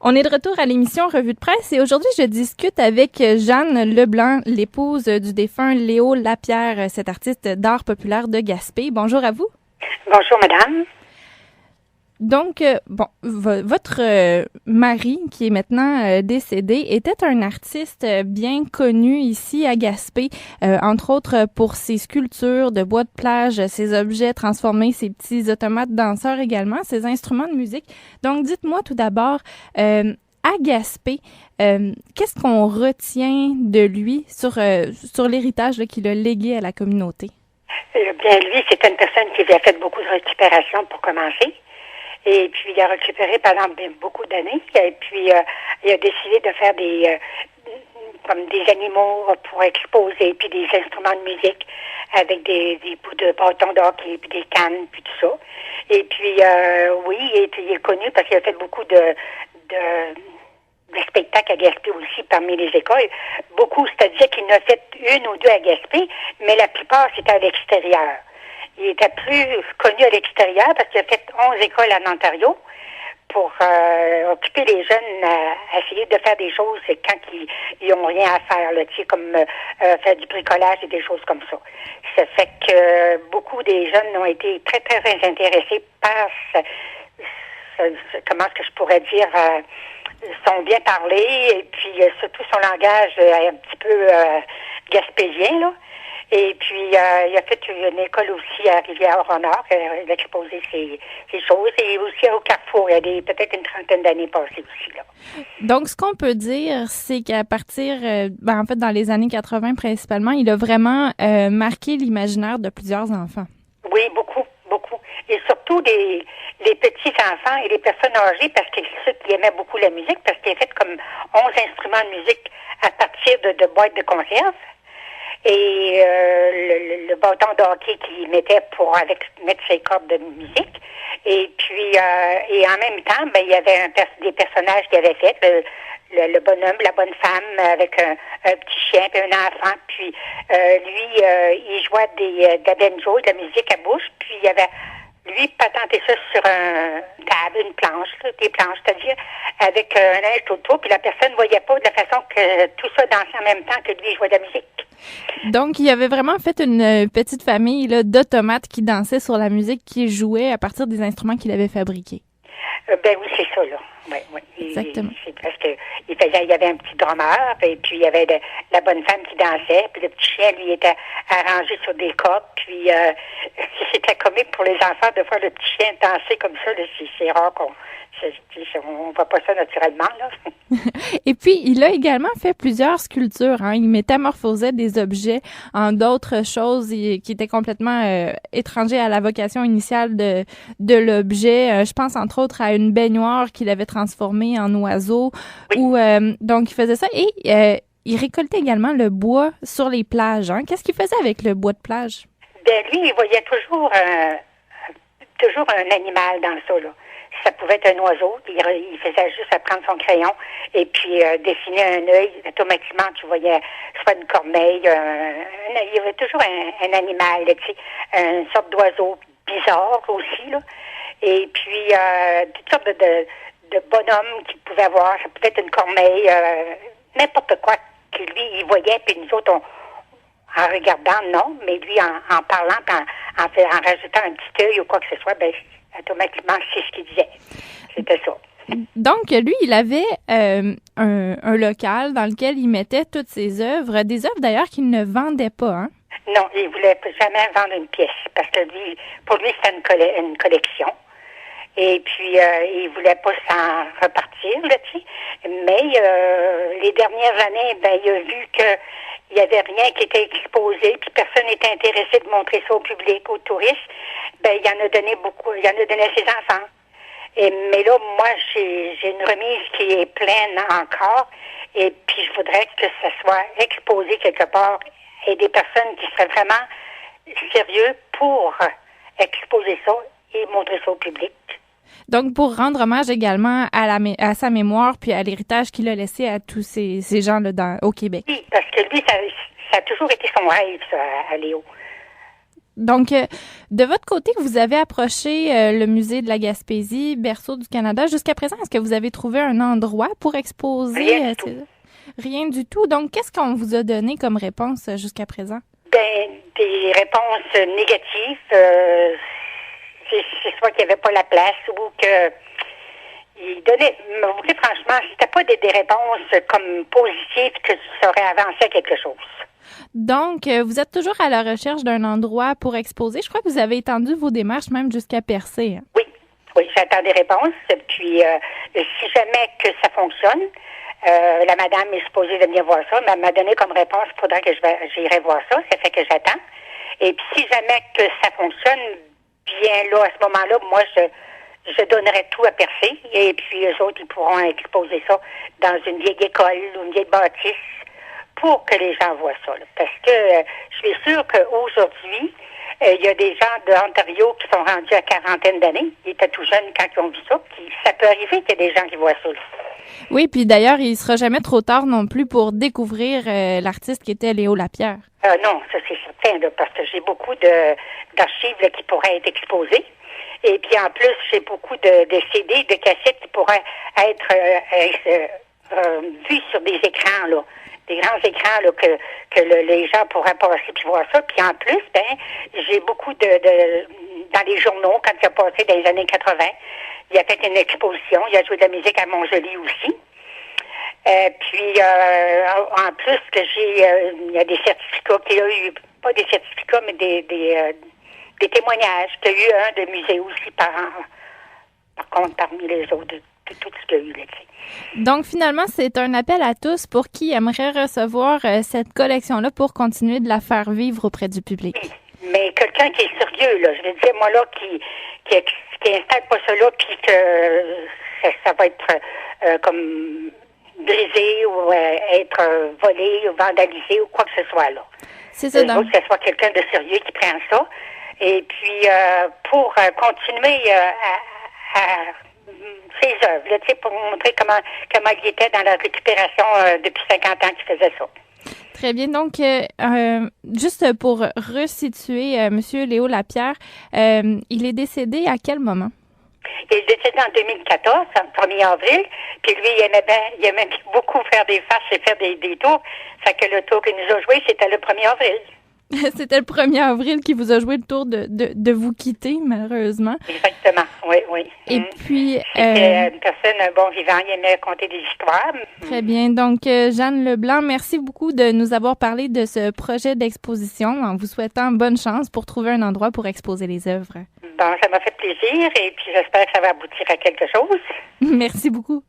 On est de retour à l'émission Revue de presse et aujourd'hui, je discute avec Jeanne Leblanc, l'épouse du défunt Léo Lapierre, cet artiste d'art populaire de Gaspé. Bonjour à vous. Bonjour, madame. Donc, votre mari, qui est maintenant décédé, était un artiste bien connu ici à Gaspé, entre autres pour ses sculptures de bois de plage, ses objets transformés, ses petits automates danseurs également, ses instruments de musique. Donc, dites-moi tout d'abord, à Gaspé, qu'est-ce qu'on retient de lui sur l'héritage qu'il a légué à la communauté? Bien, lui, c'est une personne qui a fait beaucoup de récupération pour commencer. Et puis, il a récupéré pendant beaucoup d'années. Et puis, il a décidé de faire comme des animaux pour exposer, puis des instruments de musique avec des bouts de bâtons d'hockey, puis des cannes, puis tout ça. Et puis, oui, il est connu parce qu'il a fait beaucoup de spectacles à Gaspé aussi parmi les écoles. Beaucoup, c'est-à-dire qu'il en a fait une ou deux à Gaspé, mais la plupart, c'était à l'extérieur. Il était plus connu à l'extérieur parce qu'il a fait 11 écoles en Ontario pour occuper les jeunes à essayer de faire des choses quand ils n'ont rien à faire, là, tu sais, comme faire du bricolage et des choses comme ça. Ça fait que beaucoup des jeunes ont été très, très intéressés par comment est-ce que je pourrais dire, son bien parler et puis surtout son langage un petit peu gaspésien, là. Et puis, il a fait une école aussi à Rivière-au-Nord. Il a exposé ses choses. Et aussi au Carrefour, il y a peut-être une trentaine d'années passées aussi, là. Donc, ce qu'on peut dire, c'est qu'à partir, en fait, dans les années 80 principalement, il a vraiment marqué l'imaginaire de plusieurs enfants. Oui, beaucoup, beaucoup. Et surtout les petits-enfants et les personnes âgées, parce que c'est ceux qui aimaient beaucoup la musique, parce qu'il a fait comme 11 instruments de musique à partir de boîtes de conserve. Et le bâton de hockey qu'il mettait pour mettre ses cordes de musique. Et puis, et en même temps, il y avait des personnages qu'il avait fait, le bonhomme, la bonne femme, avec un petit chien et un enfant. Puis, lui, il jouait de la banjo, de la musique à bouche. Puis, il avait lui patenté ça sur une planche, là, des planches, c'est-à-dire avec un neige autour, puis la personne ne voyait pas de la façon que tout ça dansait en même temps que lui jouait de la musique. Donc, il avait vraiment fait une petite famille là, d'automates qui dansaient sur la musique, qui jouaient à partir des instruments qu'il avait fabriqués. Ben oui, c'est ça, là. Oui, oui. Exactement. C'est parce que il y avait un petit drummer, et puis il y avait la bonne femme qui dansait, puis le petit chien, lui, était arrangé sur des cordes, puis c'était comique pour les enfants de voir le petit chien danser comme ça, là. C'est rare on voit pas ça naturellement, là. Et puis, il a également fait plusieurs sculptures. Hein. Il métamorphosait des objets en d'autres choses qui étaient complètement étrangers à la vocation initiale de l'objet. Je pense entre autres à une baignoire qu'il avait transformée en oiseau. Oui. Donc, il faisait ça. Et il récoltait également le bois sur les plages. Hein. Qu'est-ce qu'il faisait avec le bois de plage? Ben, lui, il voyait toujours un animal dans ça, là. Ça pouvait être un oiseau. Il faisait juste prendre son crayon et puis dessiner un œil. Automatiquement, tu voyais soit une corneille. Il y avait toujours un animal, tu sais, une sorte d'oiseau bizarre aussi, là. Et puis, toutes sortes de bonhommes qu'il pouvait avoir. Ça pouvait être une corneille, n'importe quoi que lui, il voyait. Puis nous autres, en regardant, non. Mais lui, en parlant, en rajoutant un petit œil ou quoi que ce soit, ben automatiquement, c'est ce qu'il disait. C'était ça. Donc, lui, il avait un local dans lequel il mettait toutes ses œuvres, des œuvres d'ailleurs qu'il ne vendait pas, hein? Non, il voulait jamais vendre une pièce, parce que pour lui, c'était une collection. Et puis, il voulait pas s'en repartir, là, tu sais. Mais les dernières années, ben, il a vu que il y avait rien qui était exposé, puis personne n'était intéressé de montrer ça au public, aux touristes. Ben, il en a donné beaucoup, il en a donné à ses enfants. Mais là, moi, j'ai une remise qui est pleine encore, et puis je voudrais que ça soit exposé quelque part, et des personnes qui seraient vraiment sérieux pour exposer ça et montrer ça au public. Donc, pour rendre hommage également à sa mémoire puis à l'héritage qu'il a laissé à tous ces gens-là au Québec. Oui, parce que lui, ça a toujours été son rêve, ça, à Léo. Donc, de votre côté, vous avez approché le musée de la Gaspésie, berceau du Canada. Jusqu'à présent, est-ce que vous avez trouvé un endroit pour exposer? Rien du tout. Rien du tout. Donc, qu'est-ce qu'on vous a donné comme réponse jusqu'à présent? Ben, des réponses négatives. C'est soit qu'il n'y avait pas la place ou que il donnait. Vous dites franchement, c'était pas des réponses comme positives que ça aurait avancé à quelque chose. Donc, vous êtes toujours à la recherche d'un endroit pour exposer. Je crois que vous avez étendu vos démarches même jusqu'à Percé. Hein? Oui, j'attends des réponses. Puis, si jamais que ça fonctionne, la madame est supposée de venir voir ça, mais elle m'a donné comme réponse, il faudra que j'irai voir ça. Ça fait que j'attends. Et puis, si jamais que ça fonctionne bien là, à ce moment-là, moi, je donnerai tout à Percé. Et puis, eux autres, ils pourront exposer ça dans une vieille école ou une vieille bâtisse pour que les gens voient ça. Là. Parce que je suis sûre qu'aujourd'hui, il y a des gens de Ontario qui sont rendus à quarantaine d'années. Ils étaient tout jeunes quand ils ont vu ça. Puis ça peut arriver qu'il y ait des gens qui voient ça. Là. Oui, puis d'ailleurs, il sera jamais trop tard non plus pour découvrir l'artiste qui était Léo Lapierre. Non, ça c'est certain, là, parce que j'ai beaucoup d'archives là, qui pourraient être exposées. Et puis en plus, j'ai beaucoup de CD, de cassettes qui pourraient être vues sur des écrans, là. Des grands écrans là, que les gens pourraient passer puis voir ça. Puis en plus, j'ai beaucoup dans les journaux, quand il a passé dans les années 80, il a fait une exposition. Il a joué de la musique à Montjoly aussi. Puis en plus que il y a des certificats qu'il y a eu, pas des certificats, mais des témoignages qu'il y a eu un de musée aussi par contre parmi les autres de tout ce qu'il y a eu là. Donc, finalement, c'est un appel à tous pour qui aimerait recevoir cette collection-là pour continuer de la faire vivre auprès du public. Oui, mais quelqu'un qui est sérieux, là, je veux dire, moi, là, qui installe pas ça là, puis que ça va être comme brisé ou être volé ou vandalisé ou quoi que ce soit, là. C'est ça, donc. Que ce soit quelqu'un de sérieux qui prend ça. Et puis, pour continuer à ses œuvres, là, pour montrer comment il était dans la récupération depuis 50 ans qu'il faisait ça. Très bien. Donc, juste pour resituer Monsieur Léo Lapierre, il est décédé à quel moment? Il est décédé en 2014, le 1er avril. Puis lui, il aimait beaucoup faire des farces et faire des tours. Fait que le tour qu'il nous a joué, c'était le 1er avril. C'était le 1er avril qui vous a joué le tour de vous quitter, malheureusement. Exactement, oui. Et puis... C'était une personne, un bon vivant, il aimait raconter des histoires. Très bien. Donc, Jeanne Leblanc, merci beaucoup de nous avoir parlé de ce projet d'exposition en vous souhaitant bonne chance pour trouver un endroit pour exposer les œuvres. Bon, ça m'a fait plaisir et puis j'espère que ça va aboutir à quelque chose. Merci beaucoup.